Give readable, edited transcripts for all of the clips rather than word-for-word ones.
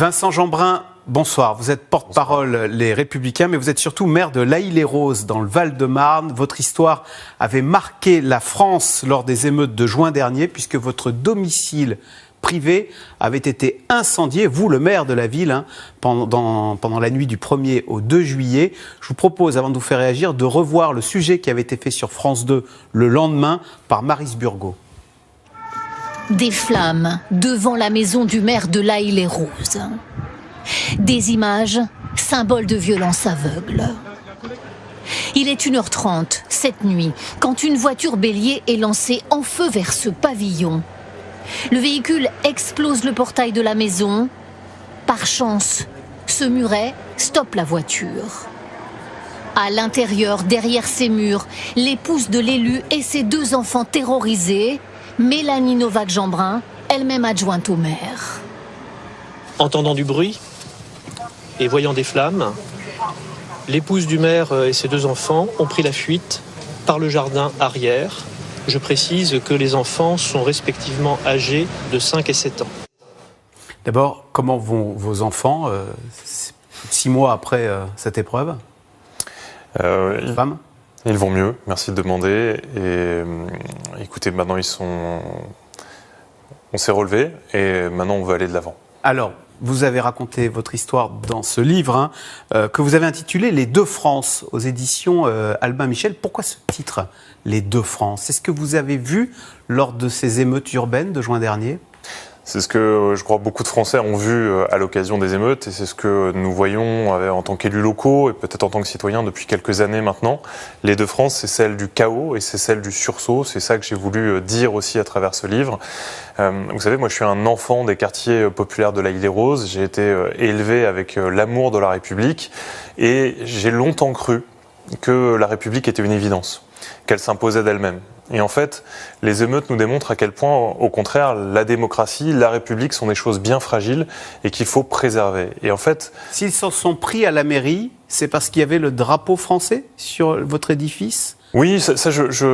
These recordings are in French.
Vincent Jeanbrun, bonsoir. Vous êtes porte-parole Les Républicains, mais vous êtes surtout maire de L'Haÿ-les-Roses, dans le Val-de-Marne. Votre histoire avait marqué la France lors des émeutes de juin dernier, puisque votre domicile privé avait été incendié, vous, le maire de la ville, pendant la nuit du 1er au 2 juillet. Je vous propose, avant de vous faire réagir, de revoir le sujet qui avait été fait sur France 2 le lendemain par Maryse Burgot. Des flammes devant la maison du maire de L'Haÿ-les-Roses. Des images, symboles de violence aveugle. Il est 1h30 cette nuit, quand une voiture bélier est lancée en feu vers ce pavillon. Le véhicule explose le portail de la maison. Par chance, ce muret stoppe la voiture. À l'intérieur, derrière ces murs, l'épouse de l'élu et ses 2 enfants terrorisés, Mélanie Novak-Jeanbrun, elle-même adjointe au maire. Entendant du bruit et voyant des flammes, l'épouse du maire et ses 2 enfants ont pris la fuite par le jardin arrière. Je précise que les enfants sont respectivement âgés de 5 et 7 ans. D'abord, comment vont vos enfants 6 mois après cette épreuve Femme Ils vont mieux, merci de demander. Et écoutez, maintenant on s'est relevé et maintenant on veut aller de l'avant. Alors, vous avez raconté votre histoire dans ce livre que vous avez intitulé « Les deux France » aux éditions Albin Michel. Pourquoi ce titre, « Les deux France » ? C'est ce que vous avez vu lors de ces émeutes urbaines de juin dernier ? C'est ce que je crois beaucoup de Français ont vu à l'occasion des émeutes et c'est ce que nous voyons en tant qu'élus locaux et peut-être en tant que citoyens depuis quelques années maintenant. Les deux France, c'est celle du chaos et c'est celle du sursaut. C'est ça que j'ai voulu dire aussi à travers ce livre. Vous savez, moi je suis un enfant des quartiers populaires de L'Haÿ-les-Roses. J'ai été élevé avec l'amour de la République et j'ai longtemps cru que la République était une évidence, qu'elle s'imposait d'elle-même. Et en fait, les émeutes nous démontrent à quel point, au contraire, la démocratie, la République sont des choses bien fragiles et qu'il faut préserver. Et en fait, s'ils s'en sont pris à la mairie, c'est parce qu'il y avait le drapeau français sur votre édifice ? Oui,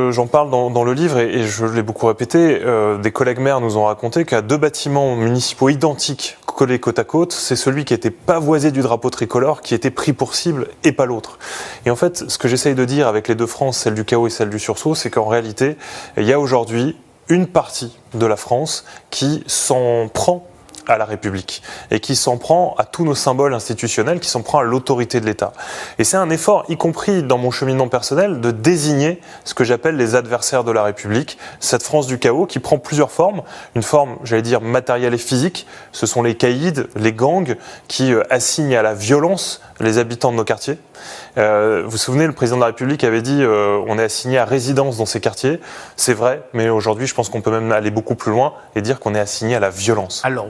j'en parle dans le livre et je l'ai beaucoup répété. Des collègues maires nous ont raconté qu'à 2 bâtiments municipaux identiques collés côte à côte, c'est celui qui était pavoisé du drapeau tricolore qui était pris pour cible et pas l'autre. Et en fait, ce que j'essaye de dire avec les deux France, celle du chaos et celle du sursaut, c'est qu'en réalité, il y a aujourd'hui une partie de la France qui s'en prend à la République et qui s'en prend à tous nos symboles institutionnels, qui s'en prend à l'autorité de l'État. Et c'est un effort, y compris dans mon cheminement personnel, de désigner ce que j'appelle les adversaires de la République, cette France du chaos qui prend plusieurs formes. Une forme, j'allais dire, matérielle et physique, ce sont les caïds, les gangs qui assignent à la violence les habitants de nos quartiers. Vous vous souvenez, le président de la République avait dit on est assigné à résidence dans ces quartiers. C'est vrai, mais aujourd'hui, je pense qu'on peut même aller beaucoup plus loin et dire qu'on est assigné à la violence. Alors,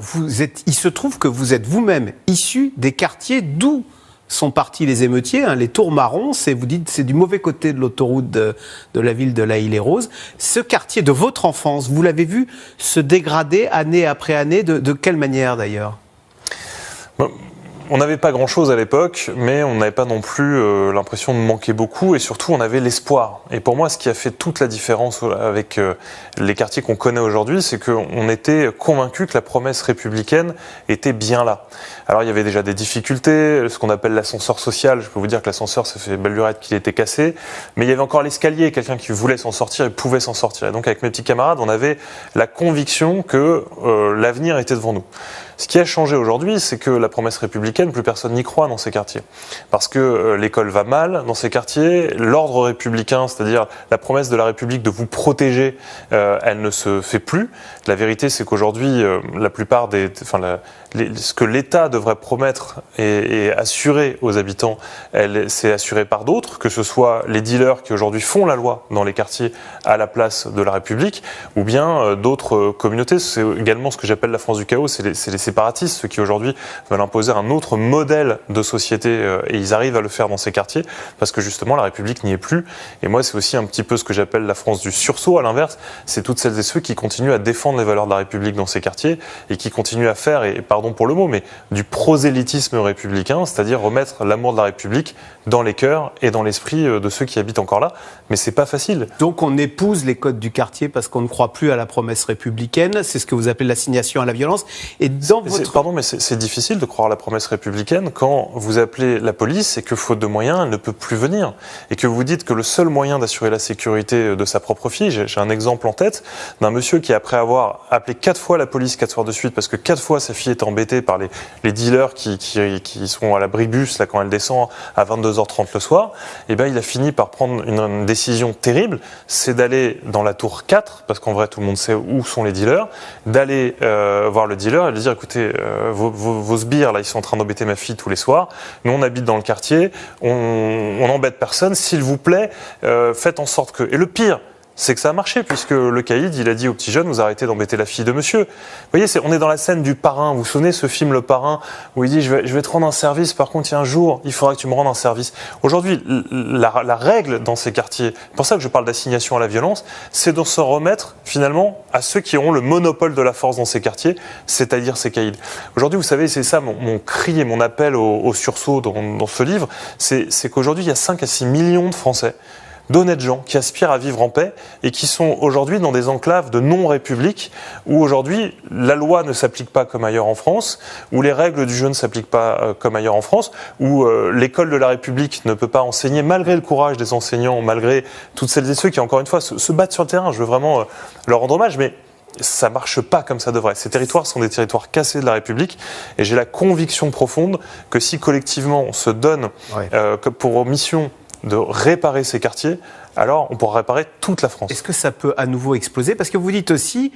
il se trouve que vous êtes vous-même issu des quartiers d'où sont partis les émeutiers, les Tours Marrons, vous dites c'est du mauvais côté de l'autoroute de la ville de L'Haÿ-les-Roses. Ce quartier de votre enfance, vous l'avez vu se dégrader année après année, de quelle manière d'ailleurs ? On n'avait pas grand-chose à l'époque, mais on n'avait pas non plus l'impression de manquer beaucoup et surtout on avait l'espoir. Et pour moi, ce qui a fait toute la différence avec les quartiers qu'on connaît aujourd'hui, c'est qu'on était convaincus que la promesse républicaine était bien là. Alors il y avait déjà des difficultés, ce qu'on appelle l'ascenseur social. Je peux vous dire que l'ascenseur, ça fait belle lurette qu'il était cassé, mais il y avait encore l'escalier, quelqu'un qui voulait s'en sortir et pouvait s'en sortir. Et donc avec mes petits camarades, on avait la conviction que l'avenir était devant nous. Ce qui a changé aujourd'hui, c'est que la promesse républicaine, plus personne n'y croit dans ces quartiers. Parce que l'école va mal dans ces quartiers, l'ordre républicain, c'est-à-dire la promesse de la République de vous protéger, elle ne se fait plus. La vérité, c'est qu'aujourd'hui, la plupart ce que l'État devrait promettre et assurer aux habitants, c'est assuré par d'autres, que ce soit les dealers qui aujourd'hui font la loi dans les quartiers à la place de la République, ou bien d'autres communautés. C'est également ce que j'appelle la France du chaos, c'est les séparatistes, ceux qui aujourd'hui veulent imposer un autre modèle de société et ils arrivent à le faire dans ces quartiers parce que justement la République n'y est plus. Et moi c'est aussi un petit peu ce que j'appelle la France du sursaut à l'inverse, c'est toutes celles et ceux qui continuent à défendre les valeurs de la République dans ces quartiers et qui continuent à faire, et pardon pour le mot, mais du prosélytisme républicain, c'est-à-dire remettre l'amour de la République dans les cœurs et dans l'esprit de ceux qui habitent encore là. Mais c'est pas facile. Donc on épouse les codes du quartier parce qu'on ne croit plus à la promesse républicaine, c'est ce que vous appelez l'assignation à la violence. Et dans Dans votre... Pardon, mais c'est difficile de croire à la promesse républicaine quand vous appelez la police et que, faute de moyens, elle ne peut plus venir. Et que vous dites que le seul moyen d'assurer la sécurité de sa propre fille, j'ai un exemple en tête d'un monsieur qui, après avoir appelé 4 fois la police 4 soirs de suite, parce que 4 fois sa fille était embêtée par les dealers qui sont à l'abribus là, quand elle descend à 22h30 le soir, et ben, il a fini par prendre une décision terrible, c'est d'aller dans la tour 4, parce qu'en vrai tout le monde sait où sont les dealers, d'aller voir le dealer et lui dire écoutez, vos sbires là, ils sont en train d'embêter ma fille tous les soirs, nous on habite dans le quartier, on n'embête personne, s'il vous plaît, faites en sorte que... Et le pire, c'est que ça a marché, puisque le caïd, il a dit aux petits jeunes, vous arrêtez d'embêter la fille de monsieur. Vous voyez, on est dans la scène du parrain. Vous vous souvenez ce film Le Parrain, où il dit, je vais te rendre un service, par contre, il y a un jour, il faudra que tu me rendes un service. Aujourd'hui, la règle dans ces quartiers, c'est pour ça que je parle d'assignation à la violence, c'est de se remettre, finalement, à ceux qui ont le monopole de la force dans ces quartiers, c'est-à-dire ces caïds. Aujourd'hui, vous savez, c'est ça mon cri et mon appel au sursaut dans ce livre, c'est qu'aujourd'hui, il y a 5 à 6 millions de Français, d'honnêtes gens qui aspirent à vivre en paix et qui sont aujourd'hui dans des enclaves de non-république où aujourd'hui la loi ne s'applique pas comme ailleurs en France, où les règles du jeu ne s'appliquent pas comme ailleurs en France, où l'école de la République ne peut pas enseigner malgré le courage des enseignants, malgré toutes celles et ceux qui encore une fois se battent sur le terrain. Je veux vraiment leur rendre hommage, mais ça marche pas comme ça devrait. Ces territoires sont des territoires cassés de la République et j'ai la conviction profonde que si collectivement on se donne pour mission de réparer ces quartiers, alors on pourra réparer toute la France. Est-ce que ça peut à nouveau exploser? Parce que vous dites aussi,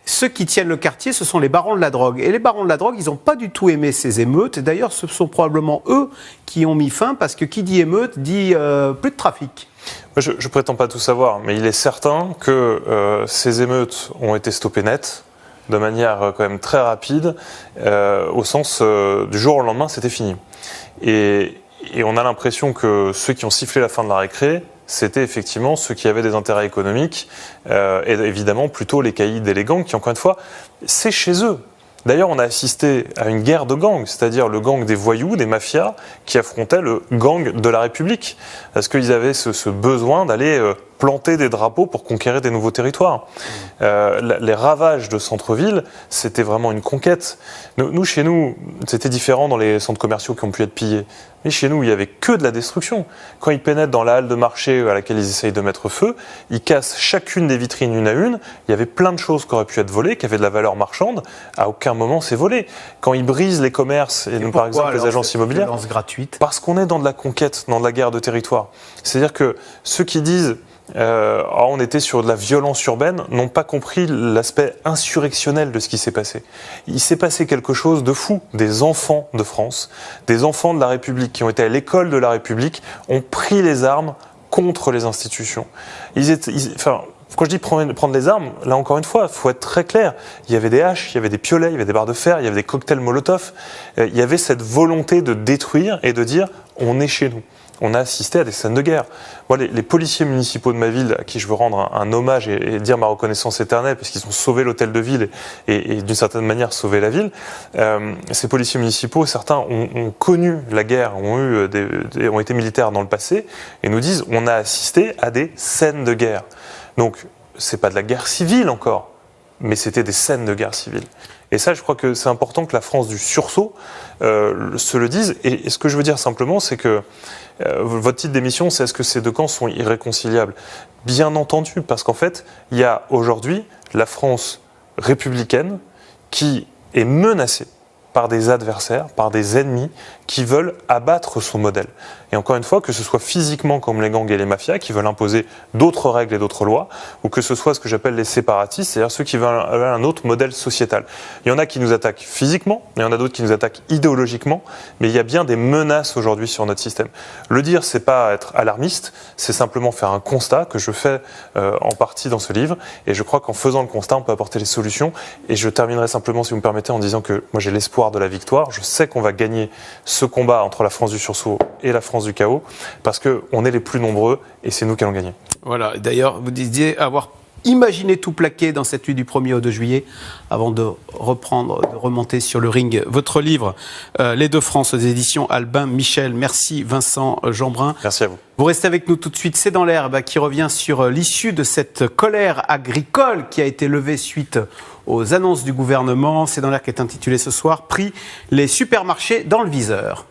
ceux qui tiennent le quartier, ce sont les barons de la drogue. Et les barons de la drogue, ils n'ont pas du tout aimé ces émeutes. Et d'ailleurs, ce sont probablement eux qui ont mis fin, parce que qui dit émeute dit plus de trafic. Je ne prétends pas tout savoir, mais il est certain que ces émeutes ont été stoppées net, de manière quand même très rapide, au sens du jour au lendemain, c'était fini. Et on a l'impression que ceux qui ont sifflé la fin de la récré, c'était effectivement ceux qui avaient des intérêts économiques, et évidemment plutôt les caïds et les gangs, qui encore une fois, c'est chez eux. D'ailleurs, on a assisté à une guerre de gangs, c'est-à-dire le gang des voyous, des mafias, qui affrontait le gang de la République. Parce qu'ils avaient ce besoin d'aller planter des drapeaux pour conquérir des nouveaux territoires. Les ravages de centre-ville, c'était vraiment une conquête. Nous, chez nous, c'était différent dans les centres commerciaux qui ont pu être pillés. Mais chez nous, il n'y avait que de la destruction. Quand ils pénètrent dans la halle de marché à laquelle ils essayent de mettre feu, ils cassent chacune des vitrines une à une. Il y avait plein de choses qui auraient pu être volées, qui avaient de la valeur marchande. À aucun moment, c'est volé. Quand ils brisent les commerces, et nous, par exemple les agences immobilières, gratuite parce qu'on est dans de la conquête, dans de la guerre de territoire. C'est-à-dire que ceux qui disent on était sur de la violence urbaine, n'ont pas compris l'aspect insurrectionnel de ce qui s'est passé. Il s'est passé quelque chose de fou. Des enfants de France, des enfants de la République qui ont été à l'école de la République, ont pris les armes contre les institutions. Quand je dis prendre les armes, là encore une fois, il faut être très clair. Il y avait des haches, il y avait des piolets, il y avait des barres de fer, il y avait des cocktails Molotov. Il y avait cette volonté de détruire et de dire on est chez nous. On a assisté à des scènes de guerre. Moi, les policiers municipaux de ma ville, à qui je veux rendre un hommage et dire ma reconnaissance éternelle, parce qu'ils ont sauvé l'hôtel de ville et d'une certaine manière sauvé la ville, ces policiers municipaux, certains ont connu la guerre, ont été militaires dans le passé, et nous disent on a assisté à des scènes de guerre. Donc, c'est pas de la guerre civile encore, mais c'était des scènes de guerre civile. Et ça, je crois que c'est important que la France du sursaut se le dise. Et ce que je veux dire simplement, c'est que votre titre d'émission, c'est est-ce que ces deux camps sont irréconciliables? Bien entendu, parce qu'en fait, il y a aujourd'hui la France républicaine qui est menacée par des adversaires, par des ennemis qui veulent abattre son modèle. Et encore une fois, que ce soit physiquement comme les gangs et les mafias qui veulent imposer d'autres règles et d'autres lois, ou que ce soit ce que j'appelle les séparatistes, c'est-à-dire ceux qui veulent un autre modèle sociétal. Il y en a qui nous attaquent physiquement, il y en a d'autres qui nous attaquent idéologiquement, mais il y a bien des menaces aujourd'hui sur notre système. Le dire, c'est pas être alarmiste, c'est simplement faire un constat que je fais en partie dans ce livre, et je crois qu'en faisant le constat, on peut apporter les solutions. Et je terminerai simplement, si vous me permettez, en disant que moi j'ai l'espoir de la victoire. Je sais qu'on va gagner ce combat entre la France du sursaut et la France du chaos, parce qu'on est les plus nombreux et c'est nous qui allons gagner. Voilà, d'ailleurs, vous disiez avoir Imaginez tout plaquer dans cette nuit du 1er au 2 juillet avant de remonter sur le ring. Votre livre, Les Deux France, aux éditions Albin Michel. Merci Vincent Jeanbrun. Merci à vous. Vous restez avec nous tout de suite. C'est dans l'air qui revient sur l'issue de cette colère agricole qui a été levée suite aux annonces du gouvernement. C'est dans l'air qui est intitulé ce soir « Prix, les supermarchés dans le viseur ».